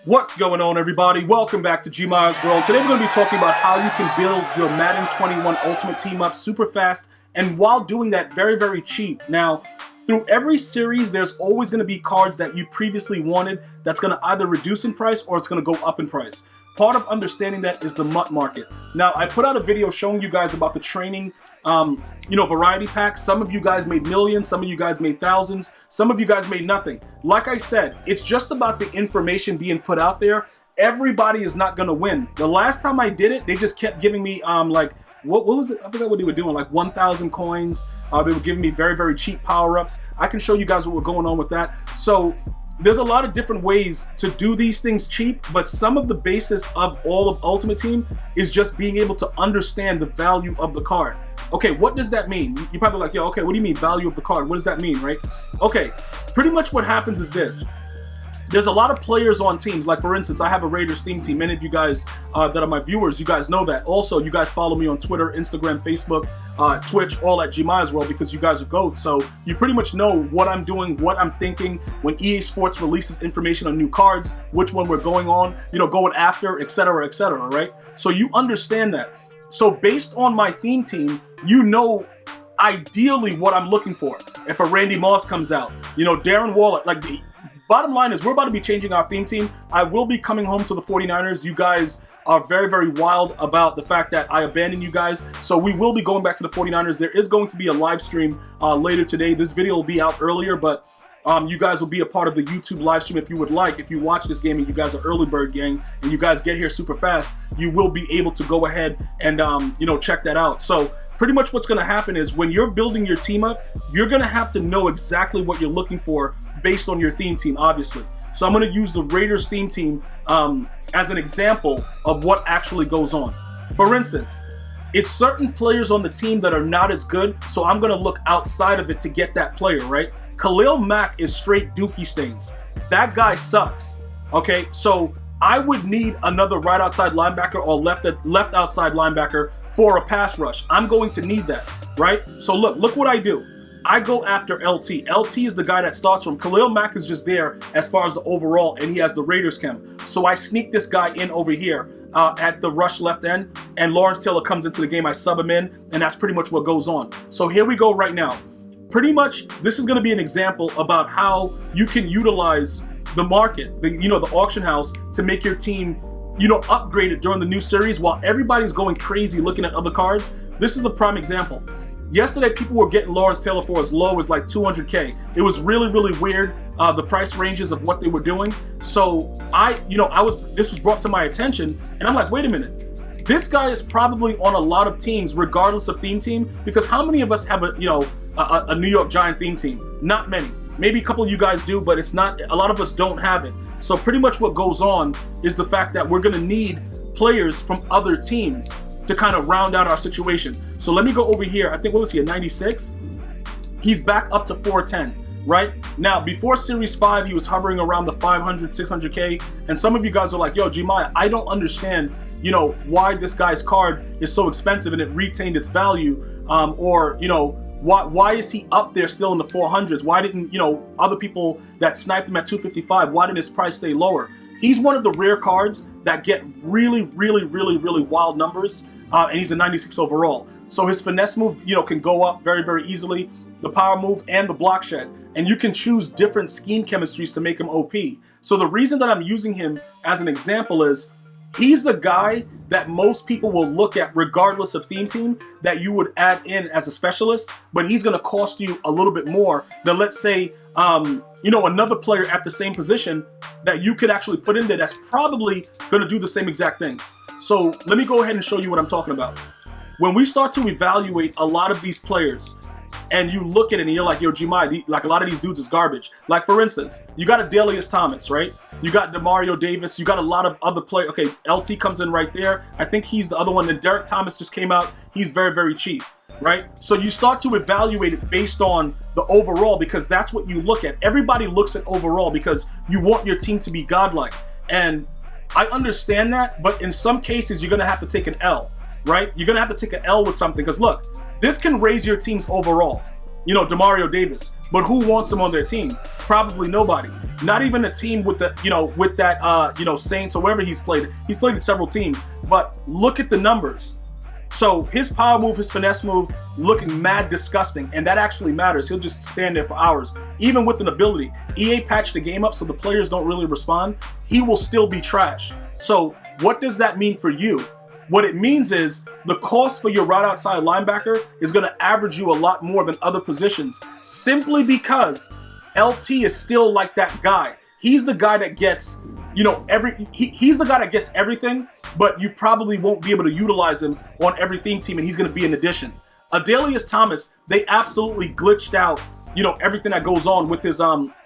What's going on, everybody? Welcome back to GmiasWorld. Today we're going to be talking about how you can build your Madden 21 Ultimate Team up super fast, and while doing that very, very cheap. Now, through every series, there's always going to be cards that you previously wanted that's going to either reduce in price or it's going to go up in price. Part of understanding that is the MUT market. Now, I put out a video showing you guys about the training variety pack. Some of you guys made millions, some of you guys made thousands, some of you guys made nothing. Like I said, it's just about the information being put out there. Everybody is not going to win. The last time I did it, they just kept giving me what was it? I forgot what they were doing, like 1,000 coins. They were giving me very, very cheap power-ups. I can show you guys what was going on with that. So there's a lot of different ways to do these things cheap, but some of the basis of all of Ultimate Team is just being able to understand the value of the card. Okay, what does that mean? You're probably like, yo, okay, what do you mean value of the card? What does that mean, right? Okay, pretty much what happens is this. There's a lot of players on teams. Like, for instance, I have a Raiders theme team. Many of you guys that are my viewers, you guys know that. Also, you guys follow me on Twitter, Instagram, Facebook, Twitch, all at GmiasWorld because you guys are GOATs. So you pretty much know what I'm doing, what I'm thinking when EA Sports releases information on new cards, which one we're going on, going after, etc., right? So you understand that. So based on my theme team, you know ideally what I'm looking for. If a Randy Moss comes out, Darren Waller, the bottom line is we're about to be changing our theme team. I will be coming home to the 49ers. You guys are very, very wild about the fact that I abandoned you guys. So we will be going back to the 49ers. There is going to be a live stream later today. This video will be out earlier, but you guys will be a part of the YouTube live stream if you would like. If you watch this game and you guys are early bird gang and you guys get here super fast, you will be able to go ahead and check that out. So pretty much what's going to happen is when you're building your team up, you're going to have to know exactly what you're looking for based on your theme team, obviously. So I'm going to use the Raiders theme team as an example of what actually goes on. For instance, it's certain players on the team that are not as good, so I'm going to look outside of it to get that player, right? Khalil Mack is straight dookie stains. That guy sucks, okay? So I would need another right outside linebacker or left outside linebacker for a pass rush. I'm going to need that, right? So look what I do. I go after LT. LT is the guy that starts from. Khalil Mack is just there as far as the overall, and he has the Raiders chem. So I sneak this guy in over here at the rush left end, and Lawrence Taylor comes into the game. I sub him in, and that's pretty much what goes on. So here we go right now. Pretty much, this is going to be an example about how you can utilize the market, the auction house, to make your team, upgrade it during the new series while everybody's going crazy looking at other cards. This is a prime example. Yesterday, people were getting Lawrence Taylor for as low as like 200K. It was really, really weird, the price ranges of what they were doing. So this was brought to my attention, and I'm like, wait a minute. This guy is probably on a lot of teams, regardless of theme team, because how many of us have a New York Giant theme team? Not many. Maybe a couple of you guys do, but it's not. A lot of us don't have it. So pretty much what goes on is the fact that we're going to need players from other teams to kind of round out our situation. So let me go over here. I think, what was he, a 96? He's back up to 410. Right? Now, before Series 5, he was hovering around the 500, 600K. And some of you guys are like, yo, Gmia, I don't understand, why this guy's card is so expensive and it retained its value. Why is he up there still in the 400s? Why didn't, other people that sniped him at 255, why didn't his price stay lower? He's one of the rare cards that get really, really, really, really wild numbers. And he's a 96 overall. So his finesse move, can go up very, very easily. The power move and the block shed. And you can choose different scheme chemistries to make him OP. So the reason that I'm using him as an example is he's a guy that most people will look at regardless of theme team that you would add in as a specialist, but he's going to cost you a little bit more than, let's say, another player at the same position that you could actually put in there that's probably going to do the same exact things. So let me go ahead and show you what I'm talking about. When we start to evaluate a lot of these players, and you look at it and you're like, yo, Gmi, like a lot of these dudes is garbage. Like, for instance, you got a Delius Thomas, right? You got Demario Davis. You got a lot of other players. Okay, LT comes in right there. I think he's the other one. And Derek Thomas just came out. He's very, very cheap, right? So you start to evaluate it based on the overall because that's what you look at. Everybody looks at overall because you want your team to be godlike. And I understand that, but in some cases, you're going to have to take an L, right? You're going to have to take an L with something because, look, this can raise your team's overall. Demario Davis. But who wants him on their team? Probably nobody. Not even a team with the, with that, Saints or wherever he's played. He's played in several teams. But look at the numbers. So his power move, his finesse move, looking mad disgusting, and that actually matters. He'll just stand there for hours. Even with an ability, EA patched the game up so the players don't really respond. He will still be trash. So what does that mean for you? What it means is the cost for your right outside linebacker is going to average you a lot more than other positions, simply because LT is still like that guy. He's the guy that gets, he's the guy that gets everything, but you probably won't be able to utilize him on every theme team, and he's going to be an addition. Adalius Thomas, they absolutely glitched out, everything that goes on with his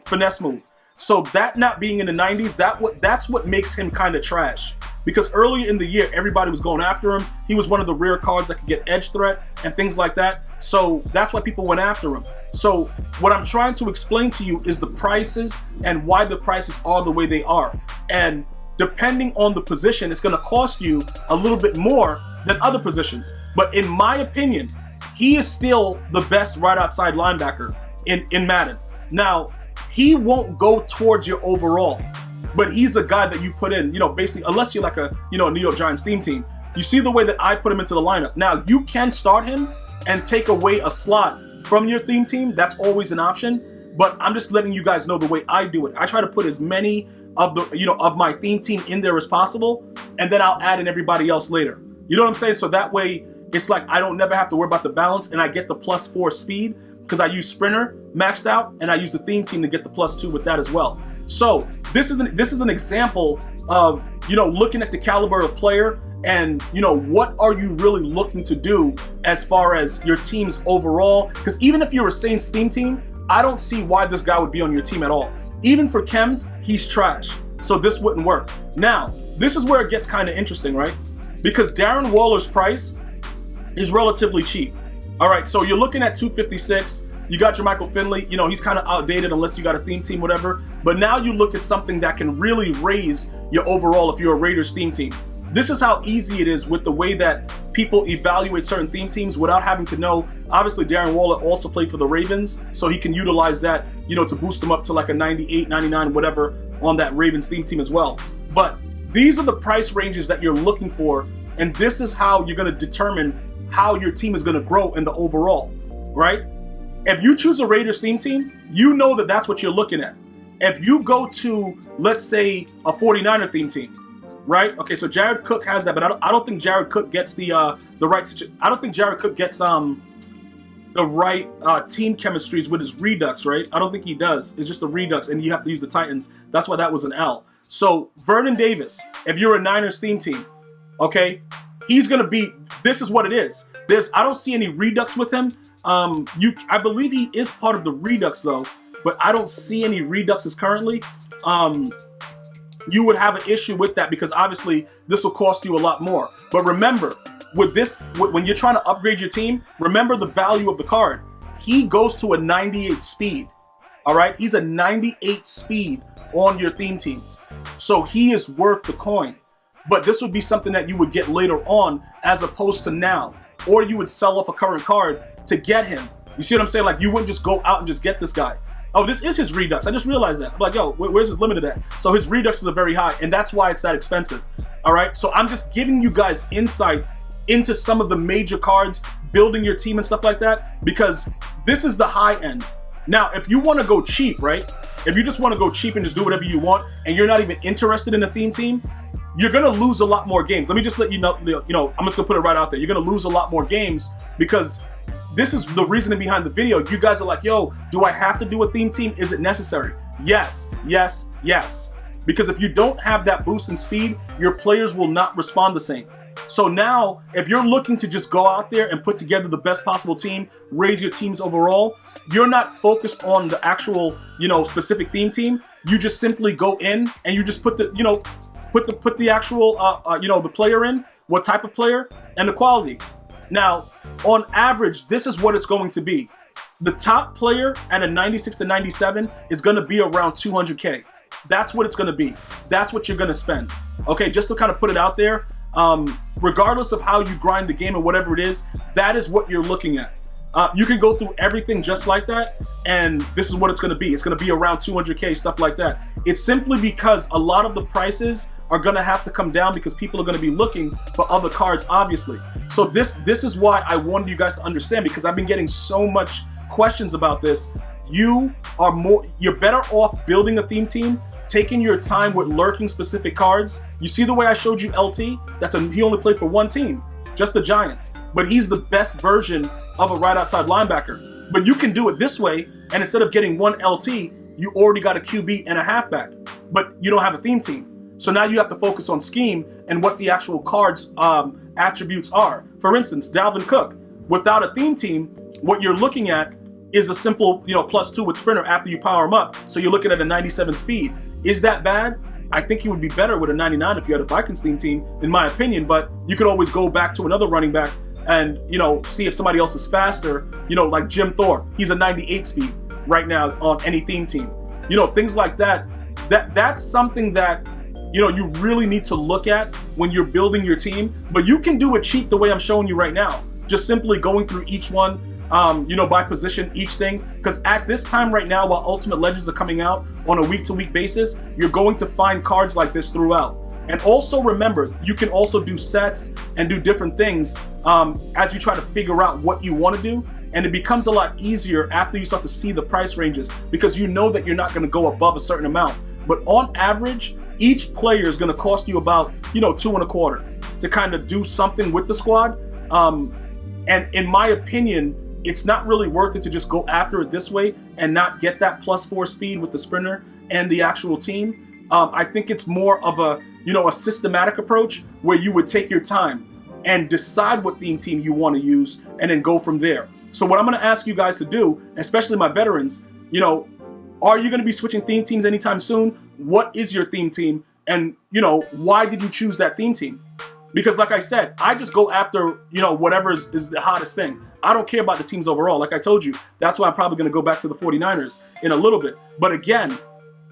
finesse move. So that not being in the 90s, that's what makes him kind of trash. Because earlier in the year, everybody was going after him. He was one of the rare cards that could get edge threat and things like that. So that's why people went after him. So what I'm trying to explain to you is the prices and why the prices are the way they are. And depending on the position, it's going to cost you a little bit more than other positions. But in my opinion, he is still the best right outside linebacker in Madden. Now, he won't go towards your overall, but he's a guy that you put in, basically, unless you're like a, New York Giants theme team. You see the way that I put him into the lineup. Now, you can start him and take away a slot from your theme team. That's always an option, but I'm just letting you guys know the way I do it. I try to put as many of the, of my theme team in there as possible, and then I'll add in everybody else later. You know what I'm saying? So that way, it's like I don't never have to worry about the balance, and I get the +4 speed because I use Sprinter maxed out, and I use the theme team to get the +2 with that as well. So this is an example of, looking at the caliber of player and, what are you really looking to do as far as your team's overall? Because even if you're a Saints theme team, I don't see why this guy would be on your team at all. Even for chems, he's trash. So this wouldn't work. Now, this is where it gets kind of interesting, right? Because Darren Waller's price is relatively cheap. All right, so you're looking at 256. You got Jermichael Finley, he's kind of outdated unless you got a theme team, whatever. But now you look at something that can really raise your overall if you're a Raiders theme team. This is how easy it is with the way that people evaluate certain theme teams without having to know. Obviously, Darren Waller also played for the Ravens, so he can utilize that, to boost them up to like a 98, 99, whatever on that Ravens theme team as well. But these are the price ranges that you're looking for, and this is how you're going to determine how your team is going to grow in the overall, right? If you choose a Raiders theme team, you know that that's what you're looking at. If you go to, let's say, a 49er theme team, right? Okay, so Jared Cook has that, but I don't think Jared Cook gets the right. I don't think Jared Cook gets the right team chemistries with his Redux, right? I don't think he does. It's just a Redux, and you have to use the Titans. That's why that was an L. So Vernon Davis, if you're a Niners theme team, okay, he's gonna be. This is what it is. I don't see any Redux with him. I believe he is part of the Redux though, but I don't see any Reduxes currently. You would have an issue with that because obviously this will cost you a lot more. But remember, with this, when you're trying to upgrade your team, remember the value of the card. He goes to a 98 speed. All right, he's a 98 speed on your theme teams, so he is worth the coin. But this would be something that you would get later on as opposed to now, or you would sell off a current card to get him. You see what I'm saying? Like, you wouldn't just go out and just get this guy. Oh, this is his Redux. I just realized that. I'm like, yo, where's his limited at? So his Reduxes are very high, and that's why it's that expensive. All right? So I'm just giving you guys insight into some of the major cards, building your team and stuff like that, because this is the high end. Now, if you want to go cheap, right? If you just want to go cheap and just do whatever you want, and you're not even interested in a theme team, you're going to lose a lot more games. Let me just let you know, I'm just going to put it right out there. You're going to lose a lot more games because this is the reasoning behind the video. You guys are like, yo, do I have to do a theme team? Is it necessary? Yes, yes, yes. Because if you don't have that boost in speed, your players will not respond the same. So now, if you're looking to just go out there and put together the best possible team, raise your teams overall, you're not focused on the actual, specific theme team. You just simply go in and you just put the, put the actual, the player in, what type of player, and the quality. Now, on average, this is what it's going to be. The top player at a 96 to 97 is going to be around 200K. That's what it's going to be. That's what you're going to spend. Okay, just to kind of put it out there, regardless of how you grind the game or whatever it is, that is what you're looking at. You can go through everything just like that, and this is what it's going to be. It's going to be around 200K, stuff like that. It's simply because a lot of the prices are going to have to come down because people are going to be looking for other cards, obviously. So this is why I wanted you guys to understand, because I've been getting so much questions about this. You're better off building a theme team, taking your time with lurking specific cards. You see the way I showed you LT? He only played for one team, just the Giants. But he's the best version of a right outside linebacker. But you can do it this way, and instead of getting one LT, you already got a QB and a halfback. But you don't have a theme team. So now you have to focus on scheme and what the actual cards attributes are. For instance, Dalvin Cook, without a theme team, what you're looking at is a simple, +2 with sprinter after you power him up. So you're looking at a 97 speed. Is that bad? I think he would be better with a 99 if you had a Vikings theme team, in my opinion. But you could always go back to another running back and, see if somebody else is faster. Like Jim Thorpe, he's a 98 speed right now on any theme team. Things like that. That's something that you really need to look at when you're building your team. But you can do it cheap the way I'm showing you right now. Just simply going through each one, by position, each thing. Because at this time right now, while Ultimate Legends are coming out on a week-to-week basis, you're going to find cards like this throughout. And also remember, you can also do sets and do different things as you try to figure out what you want to do. And it becomes a lot easier after you start to see the price ranges, because you know that you're not going to go above a certain amount. But on average, each player is going to cost you about, $2.25 to kind of do something with the squad. And in my opinion, it's not really worth it to just go after it this way and not get that +4 speed with the sprinter and the actual team. I think it's more of a systematic approach where you would take your time and decide what theme team you want to use and then go from there. So what I'm going to ask you guys to do, especially my veterans, are you going to be switching theme teams anytime soon? What is your theme team? And, why did you choose that theme team? Because like I said, I just go after, whatever is the hottest thing. I don't care about the teams overall. Like I told you, that's why I'm probably going to go back to the 49ers in a little bit. But again,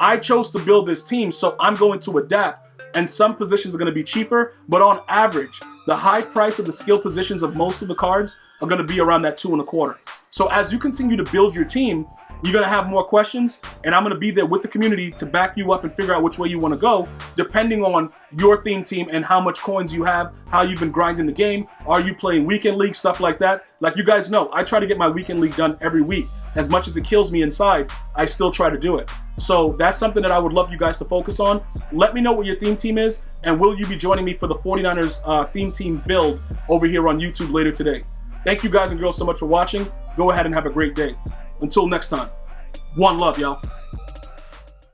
I chose to build this team, so I'm going to adapt. And some positions are going to be cheaper, but on average, the high price of the skill positions of most of the cards are going to be around that $2.25. So as you continue to build your team, you're going to have more questions, and I'm going to be there with the community to back you up and figure out which way you want to go, depending on your theme team and how much coins you have, how you've been grinding the game. Are you playing weekend league, stuff like that? Like you guys know, I try to get my weekend league done every week. As much as it kills me inside, I still try to do it. So that's something that I would love you guys to focus on. Let me know what your theme team is, and will you be joining me for the 49ers theme team build over here on YouTube later today? Thank you guys and girls so much for watching. Go ahead and have a great day. Until next time, one love, y'all.